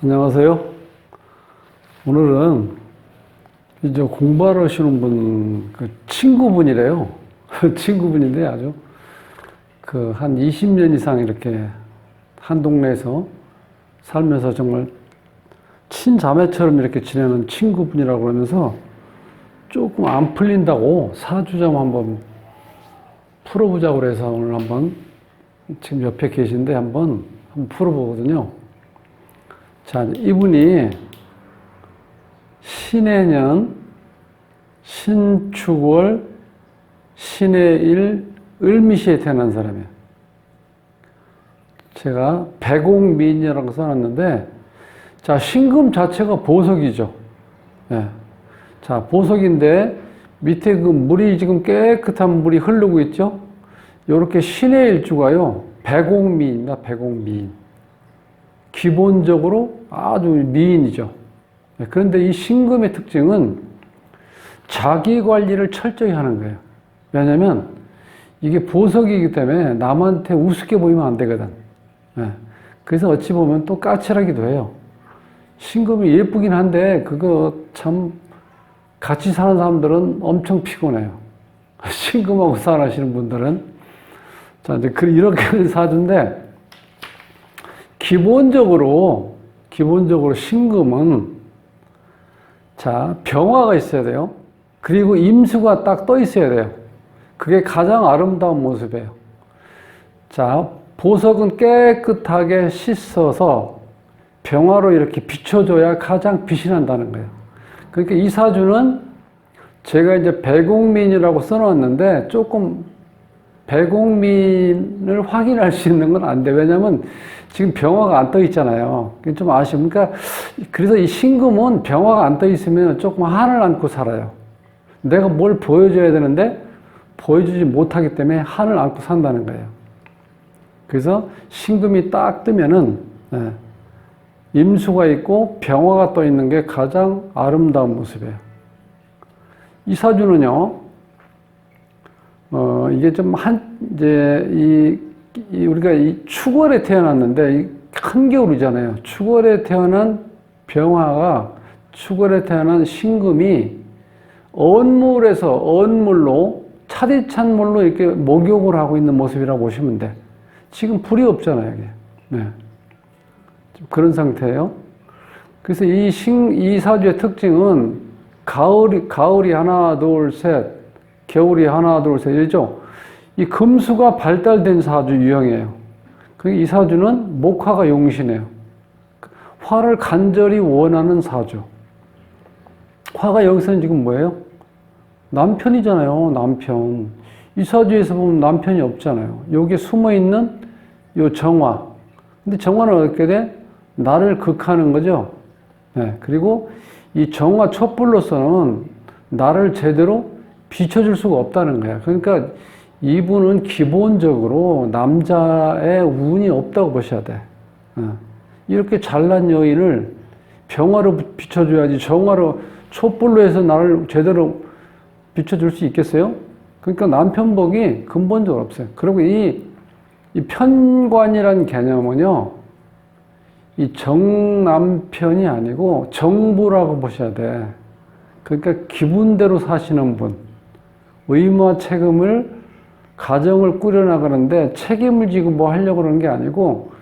안녕하세요. 오늘은 이제 공부하시는 분, 그 친구분이래요. 친구분인데 아주 한 20년 이상 이렇게 한 동네에서 살면서 정말 친자매처럼 이렇게 지내는 친구분이라고 그러면서 조금 안 풀린다고 사주점 한번 풀어보자고 그래서 오늘 한번 지금 옆에 계신데 한번 풀어보거든요. 자, 이분이 신해년, 신축월, 신해일, 을미시에 태어난 사람이에요. 제가 백옥미인이라고 써놨는데, 자, 신금 자체가 보석이죠. 예. 자, 보석인데, 밑에 그 물이 지금 깨끗한 물이 흐르고 있죠? 요렇게 신해일주가요, 백옥미인입니다, 백옥미인. 기본적으로 아주 미인이죠. 그런데 이 신금의 특징은 자기 관리를 철저히 하는 거예요. 왜냐면 이게 보석이기 때문에 남한테 우습게 보이면 안 되거든. 그래서 어찌 보면 또 까칠하기도 해요. 신금이 예쁘긴 한데 그거 참 같이 사는 사람들은 엄청 피곤해요. 신금하고 살아시는 분들은. 자, 이제 이렇게 사주인데 기본적으로 신금은 자, 병화가 있어야 돼요. 그리고 임수가 딱 떠 있어야 돼요. 그게 가장 아름다운 모습이에요. 자, 보석은 깨끗하게 씻어서 병화로 이렇게 비춰줘야 가장 빛이 난다는 거예요. 그러니까 이 사주는 제가 이제 백옥민이라고 써놨는데 조금 백옥민을 확인할 수 있는 건 안 돼. 왜냐면 지금 병화가 안 떠 있잖아요. 그게 좀 아쉬워. 그러니까 그래서 이 신금은 병화가 안 떠 있으면 조금 한을 안고 살아요. 내가 뭘 보여줘야 되는데 보여주지 못하기 때문에 한을 안고 산다는 거예요. 그래서 신금이 딱 뜨면은 임수가 있고 병화가 떠 있는 게 가장 아름다운 모습이에요. 이 사주는요, 이게 좀 이제 우리가 이 축월에 태어났는데, 한겨울이잖아요. 축월에 태어난 병화가, 축월에 태어난 신금이 언물로, 차디찬 물로 이렇게 목욕을 하고 있는 모습이라고 보시면 돼. 지금 불이 없잖아요, 이게. 네. 그런 상태예요. 그래서 이 사주의 특징은 가을이 하나, 둘, 셋, 겨울이 하나, 둘, 셋, 이죠? 이 금수가 발달된 사주 유형이에요. 이 사주는 목화가 용신해요. 화를 간절히 원하는 사주. 화가 여기서는 지금 뭐예요? 남편이잖아요, 남편. 이 사주에서 보면 남편이 없잖아요. 여기에 숨어있는 요 정화. 근데 정화는 어떻게 돼? 나를 극하는 거죠. 네. 그리고 이 정화 촛불로서는 나를 제대로 비춰줄 수가 없다는 거야. 그러니까 이분은 기본적으로 남자의 운이 없다고 보셔야 돼. 이렇게 잘난 여인을 병화로 비춰줘야지 정화로 촛불로 해서 나를 제대로 비춰줄 수 있겠어요? 그러니까 남편복이 근본적으로 없어요. 그리고 이 편관이라는 개념은요, 이 정남편이 아니고 정부라고 보셔야 돼. 그러니까 기분대로 사시는 분. 의무와 책임을, 가정을 꾸려나가는데 책임을 지고 뭐 하려고 그러는 게 아니고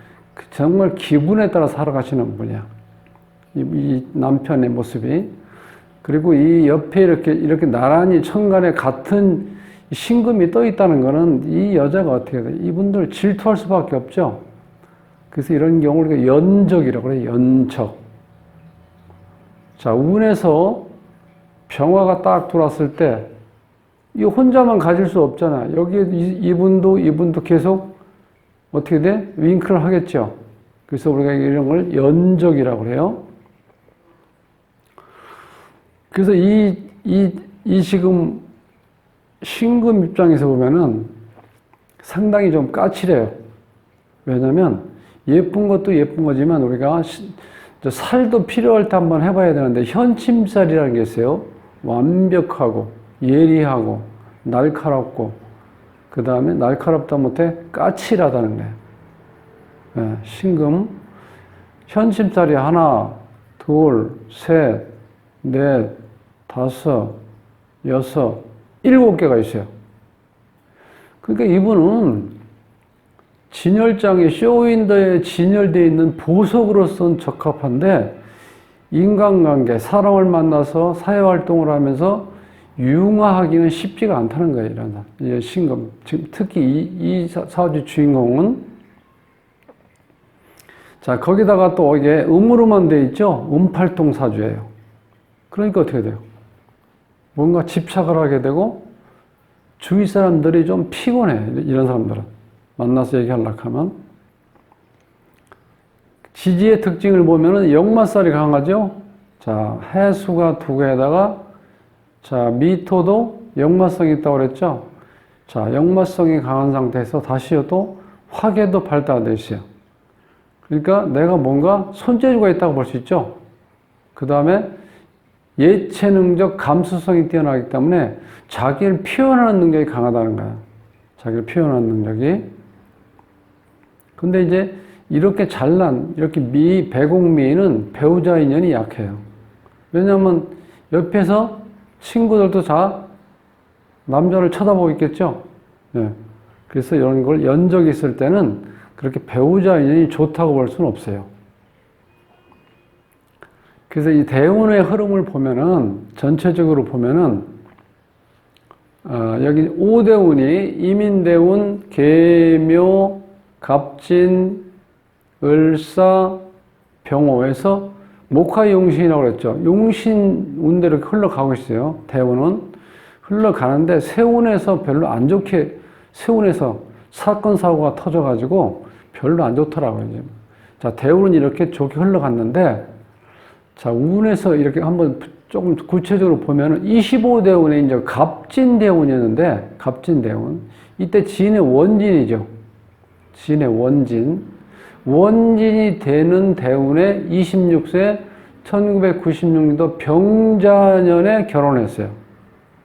정말 기분에 따라 살아가시는 분이야. 이 남편의 모습이. 그리고 이 옆에 이렇게 나란히 천간에 같은 신금이 떠 있다는 거는 이 여자가 어떻게 돼? 이분들 질투할 수밖에 없죠. 그래서 이런 경우를 우리가 연적이라고 그래요. 연적. 자, 운에서 병화가 딱 들어왔을 때 이 혼자만 가질 수 없잖아. 여기에 이분도 계속 어떻게 돼? 윙크를 하겠죠. 그래서 우리가 이런 걸 연적이라고 그래요. 그래서 이 지금 신금 입장에서 보면은 상당히 좀 까칠해요. 왜냐면 예쁜 것도 예쁜 거지만 우리가 살도 필요할 때 한번 해봐야 되는데 현침살이라는 게 있어요. 완벽하고 예리하고 날카롭고 그 다음에 날카롭다 못해 까칠하다는 거예요. 신금 현심살이 하나, 둘, 셋, 넷, 다섯, 여섯, 7개가 있어요. 그러니까 이분은 진열장에 쇼윈도에 진열되어 있는 보석으로서는 적합한데 인간관계, 사람을 만나서 사회활동을 하면서 융화하기는 쉽지가 않다는 거예요. 이런 신금. 지금 특히 이 사주 주인공은 자, 거기다가 또 이게 음으로만 돼 있죠? 음팔통 사주예요. 그러니까 어떻게 돼요? 뭔가 집착을 하게 되고 주위 사람들이 좀 피곤해. 이런 사람들은. 만나서 얘기하려고 하면. 지지의 특징을 보면은 역마살이 강하죠? 자, 해수가 2개에다가 자, 미토도 역마성이 있다고 그랬죠? 자, 역마성이 강한 상태에서 다시 또 화계도 발달되어 있어요. 그러니까 내가 뭔가 손재주가 있다고 볼 수 있죠? 그 다음에 예체능적 감수성이 뛰어나기 때문에 자기를 표현하는 능력이 강하다는 거야. 자기를 표현하는 능력이. 근데 이제 이렇게 잘난, 이렇게 배공미인은 배우자 인연이 약해요. 왜냐하면 옆에서 친구들도 다 남자를 쳐다보고 있겠죠? 네. 그래서 이런 걸 연적이 있을 때는 그렇게 배우자 인연이 좋다고 볼 수는 없어요. 그래서 이 대운의 흐름을 보면은, 전체적으로 보면은, 여기 오대운이 이민대운, 계묘, 갑진, 을사, 병호에서 목화용신이라고 그랬죠. 용신 운대로 흘러가고 있어요. 대운은 흘러가는데 세운에서 별로 안 좋게, 세운에서 사건 사고가 터져가지고 별로 안 좋더라고요. 이제. 자, 대운은 이렇게 좋게 흘러갔는데, 자, 운에서 이렇게 한번 조금 구체적으로 보면은 25대운에 이제 갑진대운이었는데, 갑진대운. 이때 진의 원진이죠. 진의 원진. 원진이 되는 대운에 26세 1996년도 병자년에 결혼했어요.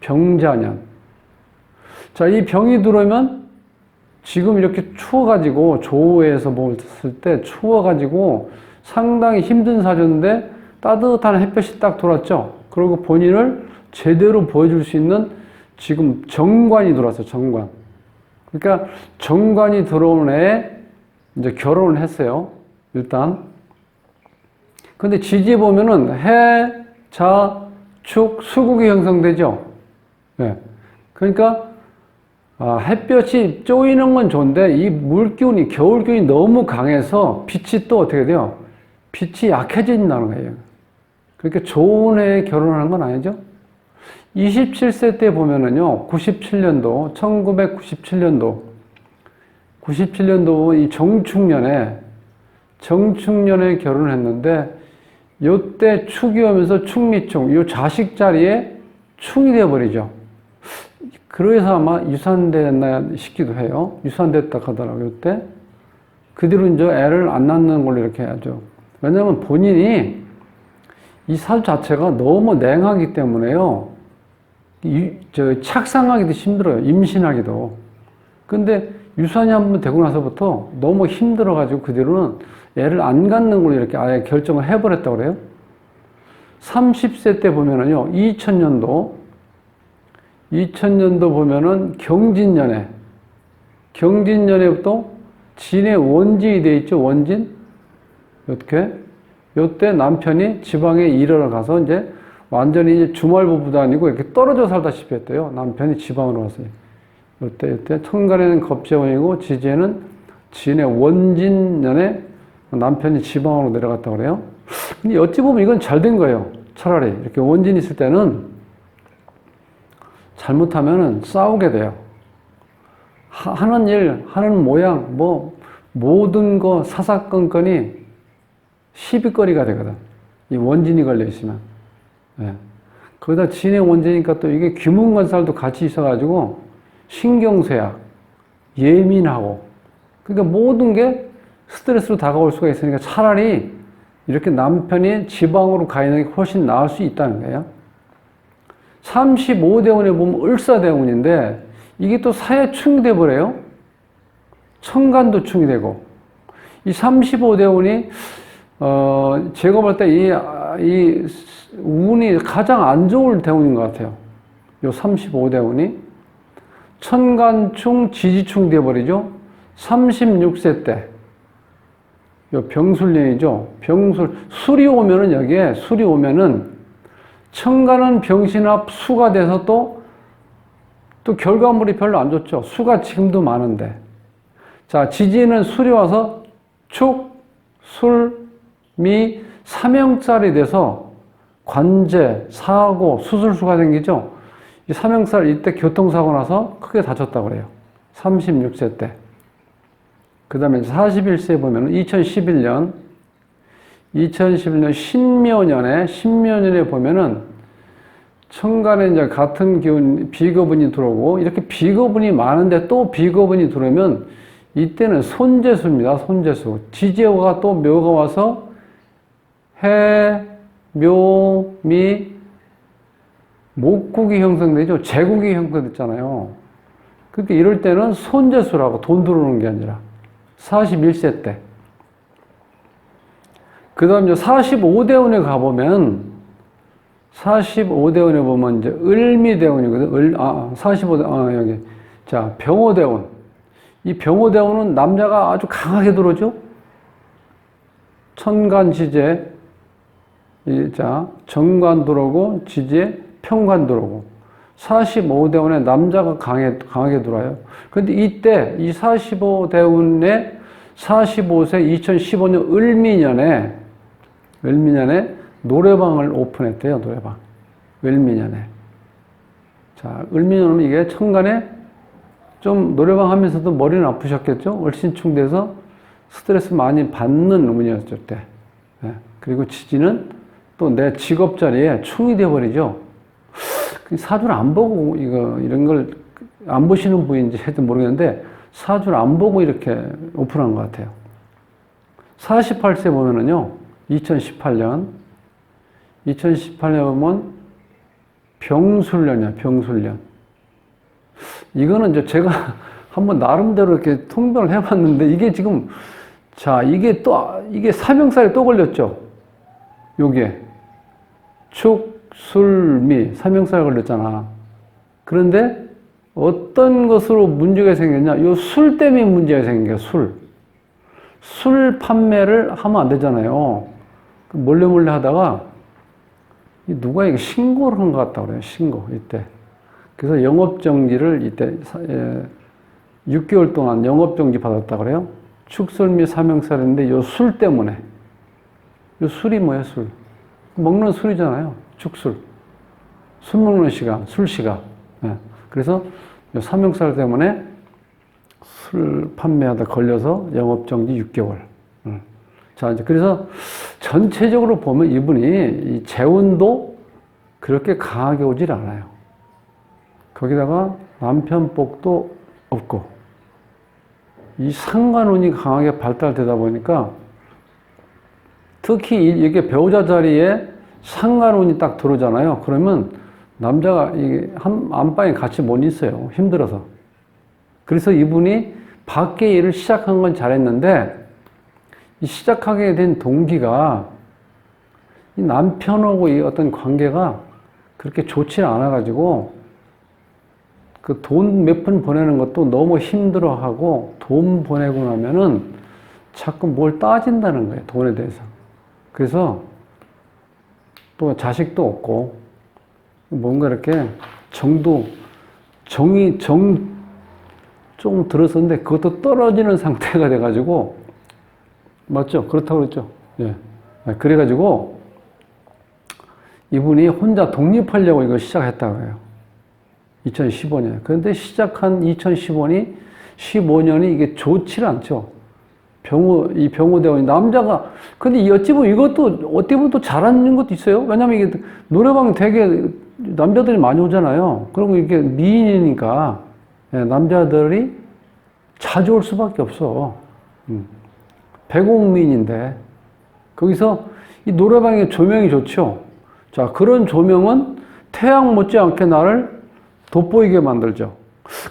병자년. 자, 이 병이 들어오면 지금 이렇게 추워가지고, 조우에서 봤을 때 추워가지고 상당히 힘든 사주인데 따뜻한 햇볕이 딱 들어왔죠. 그리고 본인을 제대로 보여줄 수 있는 지금 정관이 들어왔어요. 정관. 그러니까 정관이 들어온 애에 이제 결혼을 했어요. 일단. 근데 지지에 보면은 해, 자, 축, 수국이 형성되죠. 네. 그러니까 햇볕이 쪼이는 건 좋은데 이 물기운이, 겨울 기운이 너무 강해서 빛이 또 어떻게 돼요? 빛이 약해진다는 거예요. 그러니까 좋은 해에 결혼하는 건 아니죠. 27세 때 보면은요, 97년도, 1997년도, 97년도 이 정축년에 결혼을 했는데, 요때 축이 오면서 축미축, 요 자식 자리에 축이 되어버리죠. 그래서 아마 유산됐나 싶기도 해요. 유산됐다 하더라고요, 요때. 그 뒤로 이제 애를 안 낳는 걸로 이렇게 하죠. 왜냐면 본인이 이 사주 자체가 너무 냉하기 때문에요. 착상하기도 힘들어요. 임신하기도. 근데 유산이 한번 되고 나서부터 너무 힘들어가지고 그 뒤로는 애를 안 갖는 걸로 이렇게 아예 결정을 해버렸다고 그래요. 30세 때 보면은요, 2000년도 보면은 경진년에부터 진의 원진이 돼 있죠, 원진. 이렇게. 요때 남편이 지방에 일하러 가서 이제 완전히 이제 주말부부도 아니고 이렇게 떨어져 살다시피 했대요. 남편이 지방으로 와서. 요때 천간에는 겁재원이고 지지에는 진의 원진년에 남편이 지방으로 내려갔다고 그래요. 근데 어찌 보면 이건 잘 된 거예요. 차라리 이렇게 원진이 있을 때는 잘못하면은 싸우게 돼요. 하는 일, 하는 모양, 모든 거 사사건건이 시비거리가 되거든. 이 원진이 걸려 있으면. 네. 거기다 진의 원진이니까 또 이게 귀문관살도 같이 있어가지고 신경쇠약, 예민하고. 그러니까 모든 게 스트레스로 다가올 수가 있으니까 차라리 이렇게 남편이 지방으로 가 있는 게 훨씬 나을 수 있다는 거예요. 35대운에 보면 을사대운인데 이게 또 사회충이 돼버려요. 천간도 충이 되고. 이 35대운이 제가 볼 때 이 운이 가장 안 좋을 대운인 것 같아요. 요 35대운이. 천간충, 지지충 되어버리죠. 36세 때. 요 병술년이죠. 술이 오면은 여기에, 술이 오면은 천간은 병신합 수가 돼서 또 결과물이 별로 안 좋죠. 수가 지금도 많은데. 자, 지지는 술이 와서 축, 술, 미, 삼형살이 돼서 관제, 사고, 수술수가 생기죠. 이 삼형살 이때 교통사고 나서 크게 다쳤다고 그래요. 36세 때. 그 다음에 41세에 보면 2011년 신묘년에 보면은 천간에 이제 같은 기운, 비거분이 들어오고, 이렇게 비거분이 많은데 또 비거분이 들어오면 이때는 손재수입니다. 손재수. 지지어가 또 묘가 와서 해, 묘, 미, 목국이 형성되죠. 제국이 형성됐잖아요. 그러니까 이럴 때는 손재수라고, 돈 들어오는 게 아니라 41세 때. 그 다음 이제 45대운에 가보면 45대운에 보면 이제 을미대운이거든. 45대, 여기. 자, 병호대운. 이 병호대운은 남자가 아주 강하게 들어오죠. 천간 지재, 자, 정관 들어오고, 지재, 평관 들어오고. 45대운에 남자가 강하게 들어와요. 그런데 이때, 이 45대운에 45세 2015년 을미년에 노래방을 오픈했대요, 노래방. 을미년에. 자, 을미년은 이게 천간에 좀 노래방 하면서도 머리는 아프셨겠죠? 을신충돼서 스트레스 많이 받는 운이었을 때. 네. 그리고 지지는 또 내 직업 자리에 충이 되어버리죠. 사주를 안 보고 이런 걸 안 보시는 분인지 해도 모르겠는데 사주를 안 보고 이렇게 오픈한 것 같아요. 48세 보면은요, 2018년 보면 병술년이야, 병술년. 이거는 이제 제가 한번 나름대로 이렇게 통변을 해봤는데, 이게 지금, 자, 이게 삼형살에 또 걸렸죠? 요게. 축, 술, 미, 삼형살 걸렸잖아. 그런데 어떤 것으로 문제가 생겼냐? 요 술 때문에 문제가 생긴 거야, 술. 술 판매를 하면 안 되잖아요. 몰래 하다가 누가 이게 신고를 한 것 같다 그래요. 신고, 이때. 그래서 영업정지를 이때 6개월 동안 영업정지 받았다 그래요. 축술미 삼형살인데 요 술 때문에. 요 술이 뭐예요, 술? 먹는 술이잖아요. 축술. 술 먹는 시간, 술 시간. 네. 그래서 요 삼형살 때문에 술 판매하다 걸려서 영업정지 6개월. 자, 이제 그래서 전체적으로 보면 이분이 이 재운도 그렇게 강하게 오질 않아요. 거기다가 남편복도 없고, 이 상관운이 강하게 발달되다 보니까 특히 이게 배우자 자리에 상관운이 딱 들어오잖아요. 그러면 남자가 이게 안방에 같이 못 있어요. 힘들어서. 그래서 이분이 밖에 일을 시작한 건 잘했는데, 이 시작하게 된 동기가 이 남편하고 이 어떤 관계가 그렇게 좋지 않아가지고 그 돈 몇 푼 보내는 것도 너무 힘들어하고, 돈 보내고 나면은 자꾸 뭘 따진다는 거예요, 돈에 대해서. 그래서 또 자식도 없고 뭔가 이렇게 정이 좀 들었었는데 그것도 떨어지는 상태가 돼가지고, 맞죠? 그렇다고 그랬죠? 예. 그래가지고 이분이 혼자 독립하려고 이걸 시작했다고 해요. 2015년. 그런데 시작한 2015년이 이게 좋지 않죠. 이 병호대원이 남자가, 근데 어찌 보면 이것도 어떻게 보면 또 잘하는 것도 있어요. 왜냐면 이게 노래방 되게 남자들이 많이 오잖아요. 그리고 이게 미인이니까 남자들이 자주 올 수밖에 없어. 배곡미인인데 거기서 이 노래방의 조명이 좋죠. 자, 그런 조명은 태양 못지않게 나를 돋보이게 만들죠.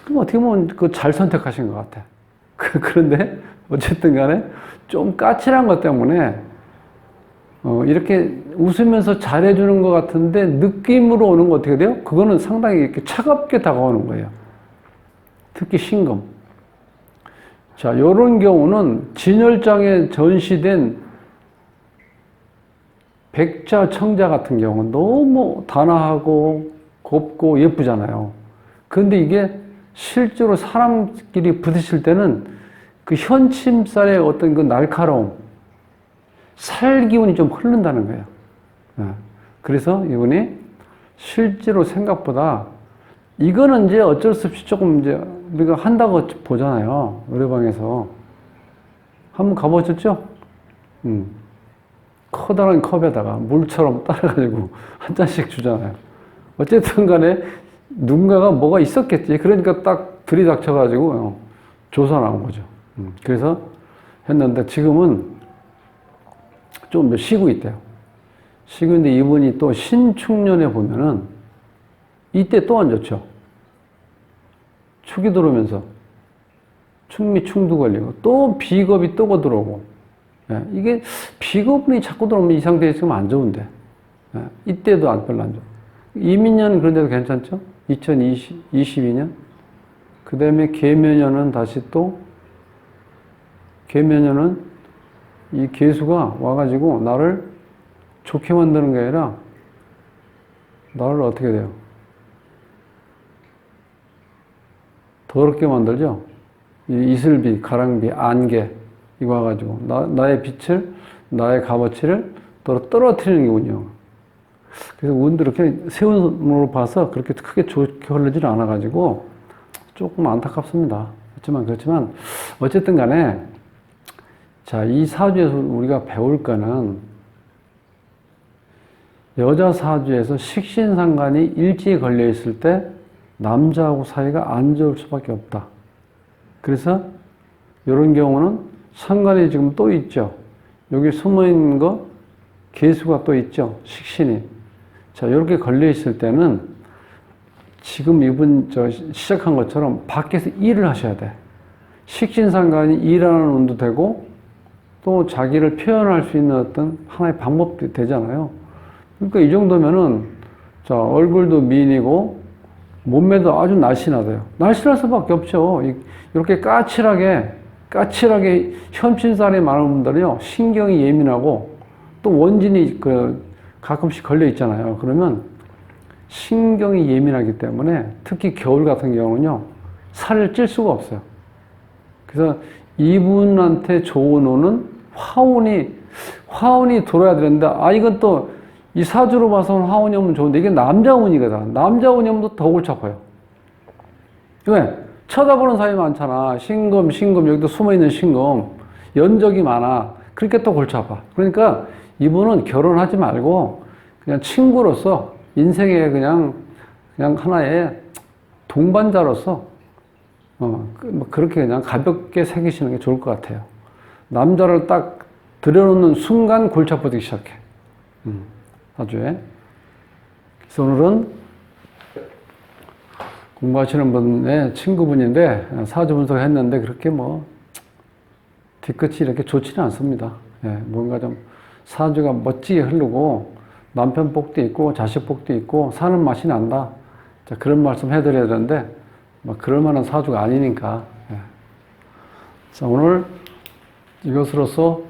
그럼 어떻게 보면 그 잘 선택하신 것 같아. 그런데 어쨌든 간에 좀 까칠한 것 때문에 이렇게 웃으면서 잘해주는 것 같은데 느낌으로 오는 거 어떻게 돼요? 그거는 상당히 이렇게 차갑게 다가오는 거예요. 특히 신금. 자, 요런 경우는 진열장에 전시된 백자, 청자 같은 경우는 너무 단아하고 곱고 예쁘잖아요. 근데 이게 실제로 사람끼리 부딪힐 때는 그 현침살의 어떤 그 날카로움, 살 기운이 좀 흐른다는 거예요. 그래서 이분이 실제로 생각보다 이거는 이제 어쩔 수 없이 조금 이제 우리가 한다고 보잖아요. 노래방에서. 한번 가보셨죠? 커다란 컵에다가 물처럼 따라가지고 한 잔씩 주잖아요. 어쨌든 간에 누군가가 뭐가 있었겠지. 그러니까 딱 들이닥쳐가지고 조사 나온 거죠. 그래서 했는데 지금은 좀 쉬고 있대요. 쉬고 있는데 이분이 또 신축년에 보면은 이때 또 안 좋죠. 축이 들어오면서 축미 충도 걸리고 또 비겁이 또 들어오고 이게 비겁이 자꾸 들어오면 이 상태에 있으면 안 좋은데 이때도 별로 안 좋아. 이민년은 그런데도 괜찮죠? 2022년 그 다음에 계묘년은 다시 또 계묘년은 이 계수가 와가지고 나를 좋게 만드는 게 아니라 나를 어떻게 돼요? 더럽게 만들죠? 이 이슬비, 가랑비, 안개 이거 와가지고 나의 빛을 나의 값어치를 떨어뜨리는 거군요. 그래서 운도 이렇게 세운으로 봐서 그렇게 크게 좋게 흐르지는 않아가지고 조금 안타깝습니다. 그렇지만 어쨌든 간에 자, 이 사주에서 우리가 배울 거는 여자 사주에서 식신상관이 일지에 걸려 있을 때 남자하고 사이가 안 좋을 수밖에 없다. 그래서 이런 경우는 상관이 지금 또 있죠. 여기 숨어 있는 거 계수가 또 있죠. 식신이. 자, 이렇게 걸려 있을 때는 지금 이분 시작한 것처럼 밖에서 일을 하셔야 돼. 식신상관이 일하는 운도 되고 또 자기를 표현할 수 있는 어떤 하나의 방법도 되잖아요. 그러니까 이 정도면은 자, 얼굴도 미인이고 몸매도 아주 날씬하대요. 날씬할 수밖에 없죠. 이렇게 까칠하게 현친살이 많은 분들은요, 신경이 예민하고 또 원진이 가끔씩 걸려 있잖아요. 그러면 신경이 예민하기 때문에 특히 겨울 같은 경우는요, 살을 찔 수가 없어요. 그래서 이분한테 좋은 운은 화운이 돌아야 되는데, 이건 또 이 사주로 봐서는 화운이 오면 좋은데 이게 남자 운이거든. 남자 운이 오면 더 골치 아파요. 왜? 쳐다보는 사람이 많잖아. 신금, 여기도 숨어있는 신금. 연적이 많아. 그러니까 또 골치 아파. 그러니까 이분은 결혼하지 말고 그냥 친구로서 인생의 그냥 하나의 동반자로서 그렇게 그냥 가볍게 새기시는 게 좋을 것 같아요. 남자를 딱 들여놓는 순간 골치 아프기 시작해. 사주에. 그래서 오늘은 공부하시는 분의 친구분인데 사주 분석을 했는데 그렇게 뒤끝이 이렇게 좋지는 않습니다. 뭔가 좀 사주가 멋지게 흐르고 남편 복도 있고 자식 복도 있고 사는 맛이 난다. 자, 그런 말씀 해드려야 되는데 그럴 만한 사주가 아니니까. 자, 오늘 이것으로서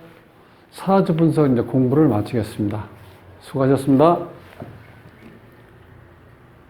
사주 분석 이제 공부를 마치겠습니다. 수고하셨습니다.